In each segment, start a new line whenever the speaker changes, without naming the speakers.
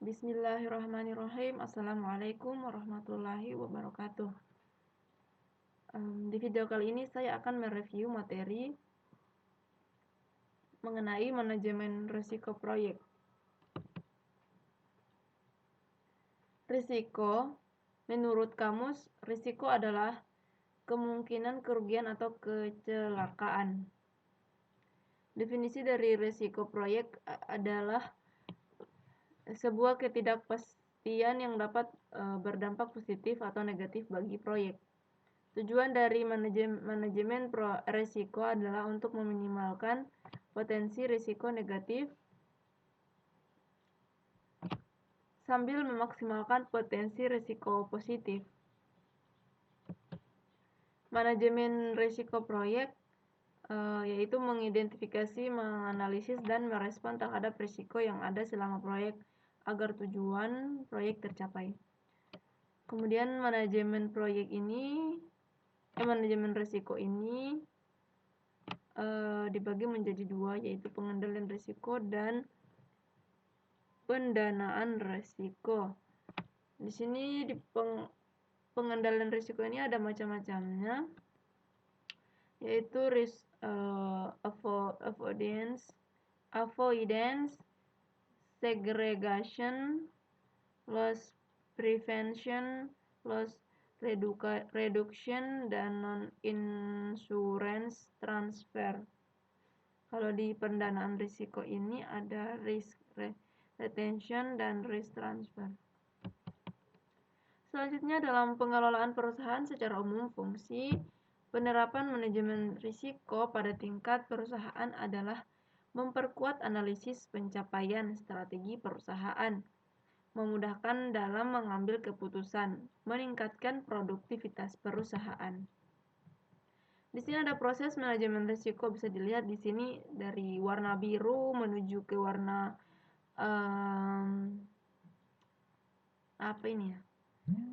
Bismillahirrahmanirrahim. Assalamualaikum warahmatullahi wabarakatuh. Di video kali ini saya akan mereview materi mengenai manajemen risiko proyek. Risiko, menurut kamus, risiko adalah kemungkinan kerugian atau kecelakaan. Definisi dari risiko proyek adalah sebuah ketidakpastian yang dapat berdampak positif atau negatif bagi proyek. Tujuan dari manajemen risiko adalah untuk meminimalkan potensi risiko negatif sambil memaksimalkan potensi risiko positif. Manajemen risiko proyek yaitu mengidentifikasi, menganalisis, dan merespon terhadap risiko yang ada selama proyek agar tujuan proyek tercapai. Kemudian manajemen risiko ini dibagi menjadi dua, yaitu pengendalian risiko dan pendanaan risiko. Di sini di pengendalian risiko ini ada macam-macamnya, yaitu risk avoidance, segregation, loss prevention, loss reduction, dan non-insurance transfer. Kalau di pendanaan risiko ini ada risk retention dan risk transfer. Selanjutnya, dalam pengelolaan perusahaan secara umum, fungsi penerapan manajemen risiko pada tingkat perusahaan adalah memperkuat analisis pencapaian strategi perusahaan, memudahkan dalam mengambil keputusan, meningkatkan produktivitas perusahaan. Di sini ada proses manajemen risiko, bisa dilihat di sini dari warna biru menuju ke warna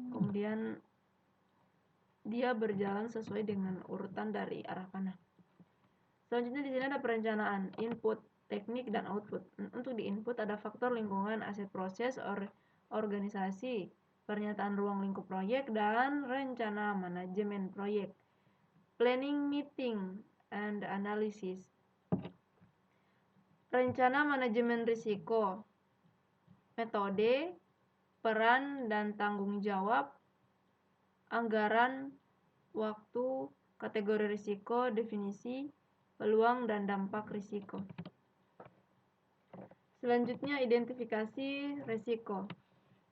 kemudian dia berjalan sesuai dengan urutan dari arah panah. Selanjutnya di sini ada perencanaan, input, teknik, dan output. Untuk di input ada faktor lingkungan, aset proses, organisasi, pernyataan ruang lingkup proyek, dan rencana manajemen proyek. Planning, meeting, and analysis. Rencana manajemen risiko, metode, peran dan tanggung jawab, anggaran, waktu, kategori risiko, definisi, peluang, dan dampak risiko. Selanjutnya, identifikasi risiko.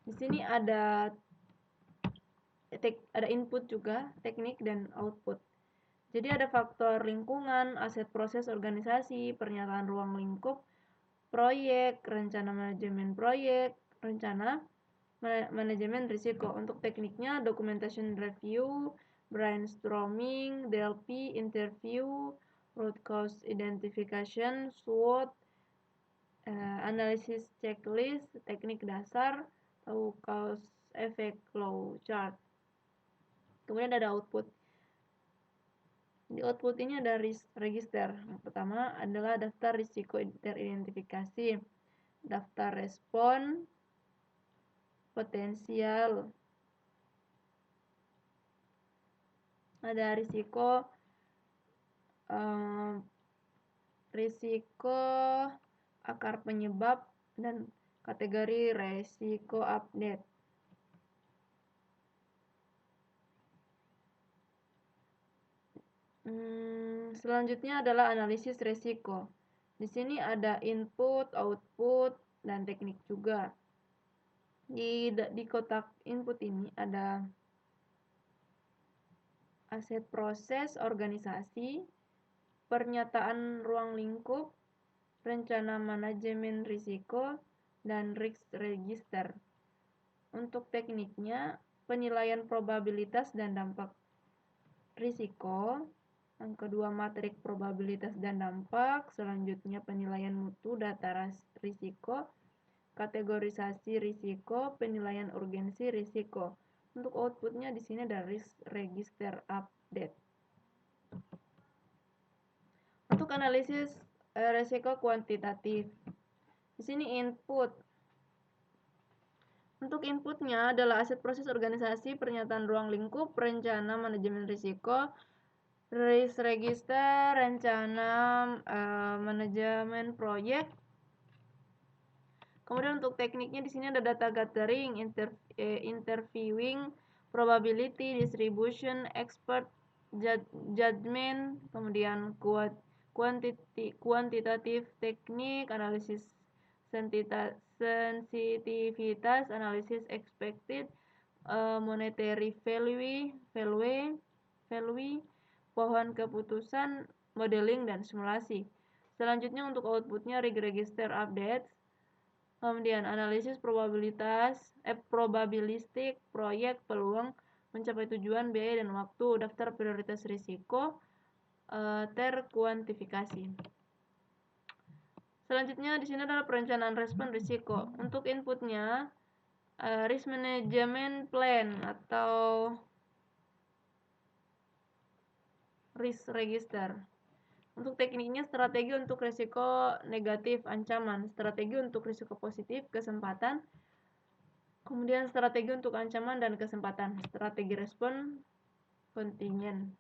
Di sini ada input juga, teknik, dan output. Jadi ada faktor lingkungan, aset proses organisasi, pernyataan ruang lingkup proyek, rencana manajemen proyek, rencana manajemen risiko. Untuk tekniknya, documentation review, brainstorming, DLP, interview, root cause identification, SWOT, analisis checklist, teknik dasar, atau cause effect flow chart. Kemudian ada output. Di output ini ada risk register. Yang pertama adalah daftar risiko teridentifikasi, daftar respon, potensial, ada risiko akar penyebab, dan kategori risiko update. Selanjutnya adalah analisis risiko. Di sini ada input, output, dan teknik juga. Di kotak input ini ada aset proses organisasi, pernyataan ruang lingkup, rencana manajemen risiko, dan risk register. Untuk tekniknya, penilaian probabilitas dan dampak risiko. Yang kedua, matrik probabilitas dan dampak. Selanjutnya, penilaian mutu data risiko, kategorisasi risiko, penilaian urgensi risiko. Untuk outputnya di sini ada risk register update. Untuk analisis risiko kuantitatif, di sini input Untuk inputnya adalah aset proses organisasi, pernyataan ruang lingkup, rencana manajemen risiko, risk register, rencana manajemen proyek. Kemudian untuk tekniknya di sini ada data gathering, interviewing, probability, distribution, expert judgment, kemudian kuantitatif teknik, analisis sensitivitas, analisis expected, monetary value, pohon keputusan, modeling, dan simulasi. Selanjutnya untuk outputnya register updates, kemudian analisis probabilistik, proyek, peluang, mencapai tujuan, biaya, dan waktu, daftar prioritas risiko, terkuantifikasi. Selanjutnya di sini adalah perencanaan respon risiko. Untuk inputnya risk management plan atau risk register. Untuk tekniknya strategi untuk risiko negatif ancaman, strategi untuk risiko positif kesempatan, kemudian strategi untuk ancaman dan kesempatan, strategi respon kontingen.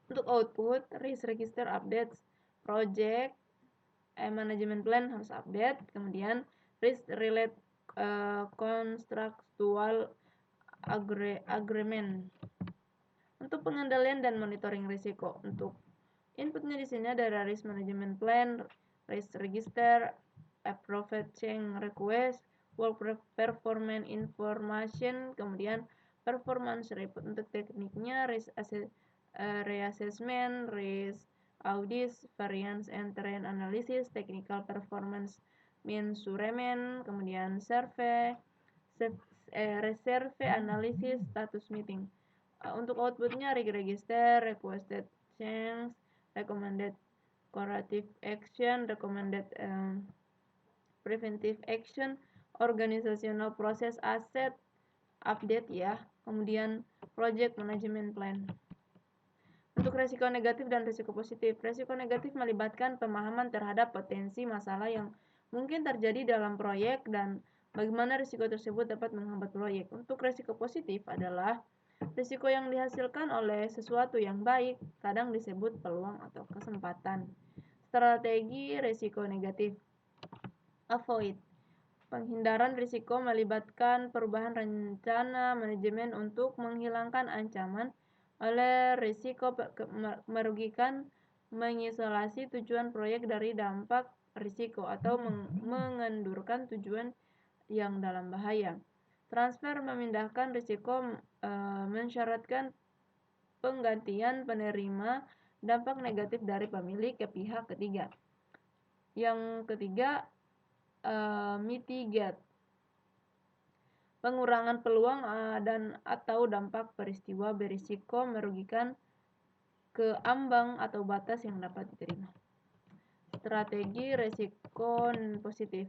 Untuk output risk register updates, project management plan harus update, kemudian risk relate contractual agreement. Untuk pengendalian dan monitoring risiko, untuk inputnya di sini ada risk management plan, risk register, approved change request, work performance information, kemudian performance report. Untuk tekniknya risk reassessment, risk audit, variance and trend analysis, technical performance measurement, kemudian reserve analysis, status meeting. Untuk outputnya register, requested change, recommended corrective action, recommended preventive action, organizational process asset update ya, kemudian project management plan. Untuk resiko negatif dan resiko positif. Resiko negatif melibatkan pemahaman terhadap potensi masalah yang mungkin terjadi dalam proyek dan bagaimana risiko tersebut dapat menghambat proyek. Untuk resiko positif adalah risiko yang dihasilkan oleh sesuatu yang baik, kadang disebut peluang atau kesempatan. Strategi risiko negatif. Avoid. Penghindaran risiko melibatkan perubahan rencana manajemen untuk menghilangkan ancaman oleh risiko merugikan, mengisolasi tujuan proyek dari dampak risiko atau mengendurkan tujuan yang dalam bahaya. Transfer memindahkan risiko mensyaratkan penggantian penerima dampak negatif dari pemilik ke pihak ketiga. Yang ketiga, mitigate. Pengurangan peluang dan atau dampak peristiwa berisiko merugikan ke ambang atau batas yang dapat diterima. Strategi risiko positif.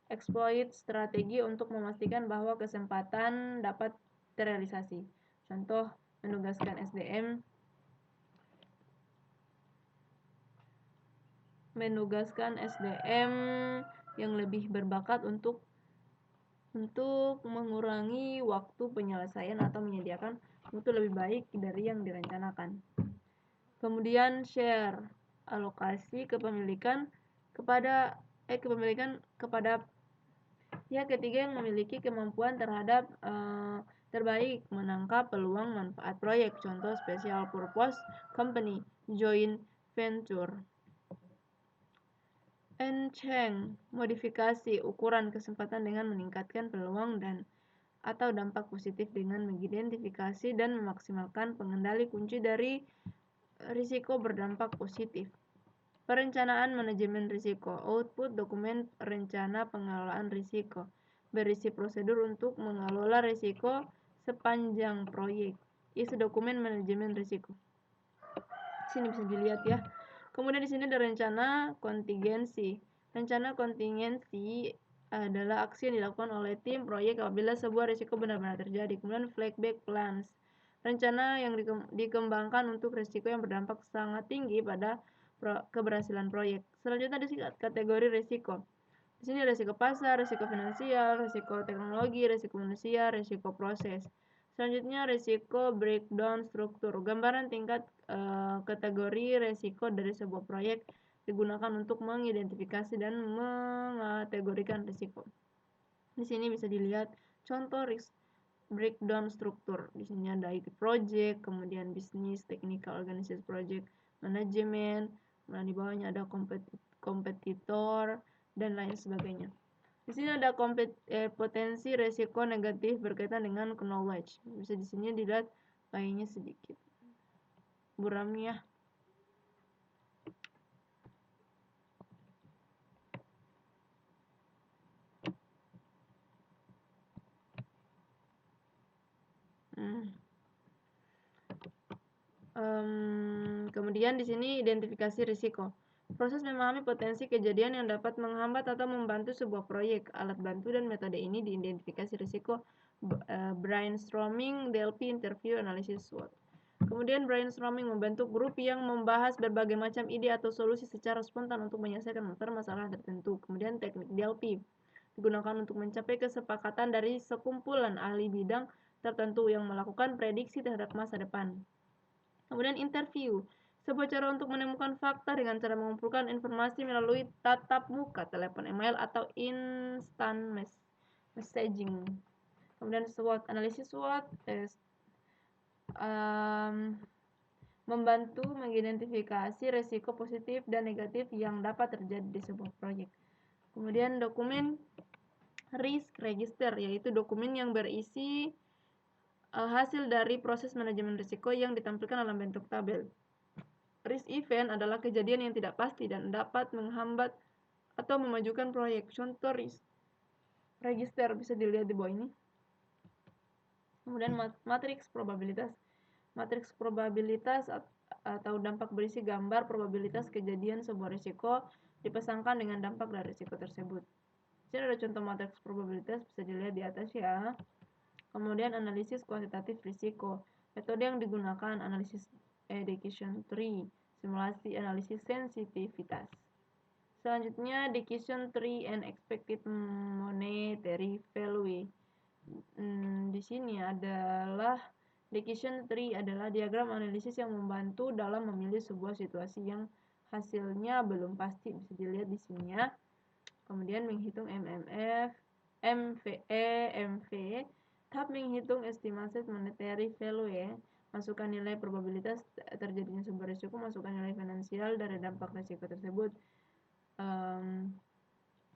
Exploit strategi untuk memastikan bahwa kesempatan dapat terrealisasi. Contoh, menugaskan SDM yang lebih berbakat untuk mengurangi waktu penyelesaian atau menyediakan mutu lebih baik dari yang direncanakan. Kemudian share, alokasi kepemilikan kepada pihak ketiga yang memiliki kemampuan terbaik menangkap peluang manfaat proyek. Contoh special purpose company, joint venture. Enchant, modifikasi ukuran kesempatan dengan meningkatkan peluang dan atau dampak positif dengan mengidentifikasi dan memaksimalkan pengendali kunci dari risiko berdampak positif. Perencanaan manajemen risiko. Output dokumen rencana pengelolaan risiko. Berisi prosedur untuk mengelola risiko sepanjang proyek. Isi dokumen manajemen risiko. Sini bisa dilihat ya. Kemudian di sini ada rencana kontingensi. Rencana kontingensi adalah aksi yang dilakukan oleh tim proyek apabila sebuah risiko benar-benar terjadi. Kemudian fallback plans. Rencana yang dikembangkan untuk risiko yang berdampak sangat tinggi pada keberhasilan proyek. Selanjutnya di kategori risiko. Di sini resiko pasar, resiko finansial, resiko teknologi, resiko manusia, resiko proses. Selanjutnya resiko breakdown struktur. Gambaran tingkat kategori resiko dari sebuah proyek digunakan untuk mengidentifikasi dan mengategorikan resiko. Di sini bisa dilihat contoh risk breakdown struktur. Di sini ada IT project, kemudian bisnis, technical organization project, manajemen, kemudian di bawahnya ada kompetitor dan lain sebagainya. Di sini ada potensi resiko negatif berkaitan dengan knowledge. Bisa di sini dilihat kayaknya sedikit buramnya. Kemudian di sini identifikasi risiko. Proses memahami potensi kejadian yang dapat menghambat atau membantu sebuah proyek. Alat bantu dan metode ini diidentifikasi risiko brainstorming, DLP, interview, analisis SWOT. Kemudian brainstorming membentuk grup yang membahas berbagai macam ide atau solusi secara spontan untuk menyelesaikan permasalahan tertentu. Kemudian teknik DLP digunakan untuk mencapai kesepakatan dari sekumpulan ahli bidang tertentu yang melakukan prediksi terhadap masa depan. Kemudian interview, sebuah cara untuk menemukan fakta dengan cara mengumpulkan informasi melalui tatap muka, telepon, email, atau instant messaging. Kemudian SWOT, analisis SWOT, membantu mengidentifikasi resiko positif dan negatif yang dapat terjadi di sebuah proyek. Kemudian dokumen risk register, yaitu dokumen yang berisi hasil dari proses manajemen risiko yang ditampilkan dalam bentuk tabel. Risk event adalah kejadian yang tidak pasti dan dapat menghambat atau memajukan proyek. Contoh risk register bisa dilihat di bawah ini. Kemudian matriks probabilitas. Matriks probabilitas atau dampak berisi gambar probabilitas kejadian sebuah risiko dipasangkan dengan dampak dari risiko tersebut. Jadi ada contoh matriks probabilitas bisa dilihat di atas ya. Kemudian analisis kuantitatif risiko. Metode yang digunakan analisis decision tree, simulasi analisis sensitivitas. Selanjutnya decision tree and expected monetary value. Di sini adalah decision tree adalah diagram analisis yang membantu dalam memilih sebuah situasi yang hasilnya belum pasti, bisa dilihat di sini ya. Kemudian menghitung MMF, MVE, MV, tahap menghitung estimasi monetary value ya. Masukkan nilai probabilitas terjadinya sebuah risiko, masukkan nilai finansial dari dampak risiko tersebut.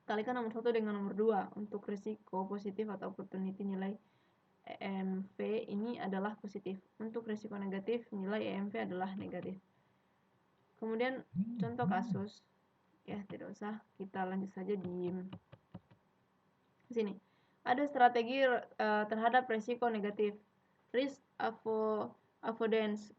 Kalikan nomor 1 dengan nomor 2. Untuk risiko positif atau opportunity nilai EMV ini adalah positif. Untuk risiko negatif nilai EMV adalah negatif. Kemudian contoh kasus ya, tidak usah, kita lanjut saja di sini. Ada strategi terhadap risiko negatif. Risk avoidance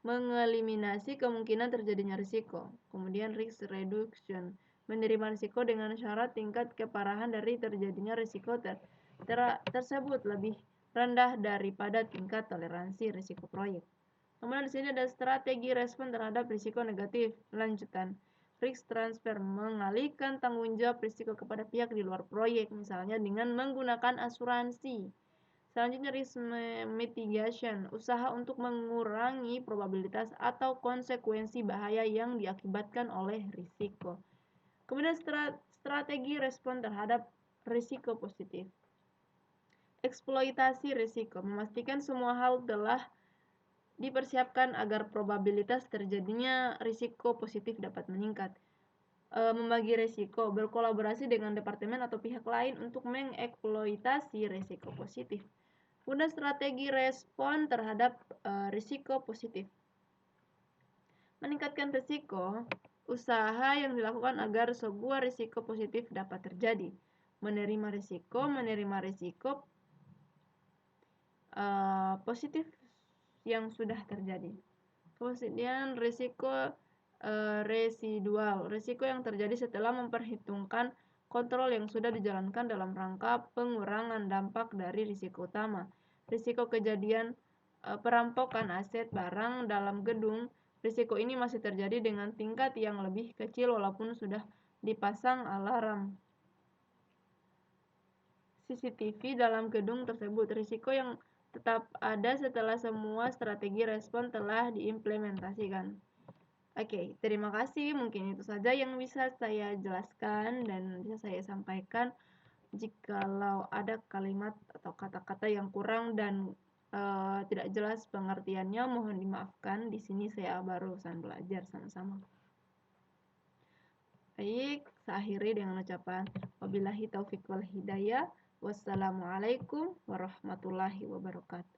mengeliminasi kemungkinan terjadinya risiko. Kemudian risk reduction, menerima risiko dengan syarat tingkat keparahan dari terjadinya risiko tersebut lebih rendah daripada tingkat toleransi risiko proyek. Kemudian di sini ada strategi respon terhadap risiko negatif. Lanjutan, risk transfer, mengalihkan tanggung jawab risiko kepada pihak di luar proyek, misalnya dengan menggunakan asuransi. Selanjutnya risk mitigation, usaha untuk mengurangi probabilitas atau konsekuensi bahaya yang diakibatkan oleh risiko. Kemudian strategi respon terhadap risiko positif. Eksploitasi risiko, memastikan semua hal telah dipersiapkan agar probabilitas terjadinya risiko positif dapat meningkat. Membagi risiko, berkolaborasi dengan departemen atau pihak lain untuk mengeksploitasi risiko positif. Kemudian strategi respon terhadap risiko positif. Meningkatkan risiko, usaha yang dilakukan agar sebuah risiko positif dapat terjadi. Menerima risiko positif yang sudah terjadi. Kemudian risiko residual, risiko yang terjadi setelah memperhitungkan kontrol yang sudah dijalankan dalam rangka pengurangan dampak dari risiko utama. Risiko kejadian perampokan aset barang dalam gedung, risiko ini masih terjadi dengan tingkat yang lebih kecil walaupun sudah dipasang alarm CCTV dalam gedung tersebut. Risiko yang tetap ada setelah semua strategi respon telah diimplementasikan. Oke, terima kasih. Mungkin itu saja yang bisa saya jelaskan dan bisa saya sampaikan. Jikalau ada kalimat atau kata-kata yang kurang dan tidak jelas pengertiannya, mohon dimaafkan. Di sini saya barusan belajar sama-sama. Baik, saya akhiri dengan ucapan wabillahi taufiq wal hidayah. Wassalamualaikum warahmatullahi wabarakatuh.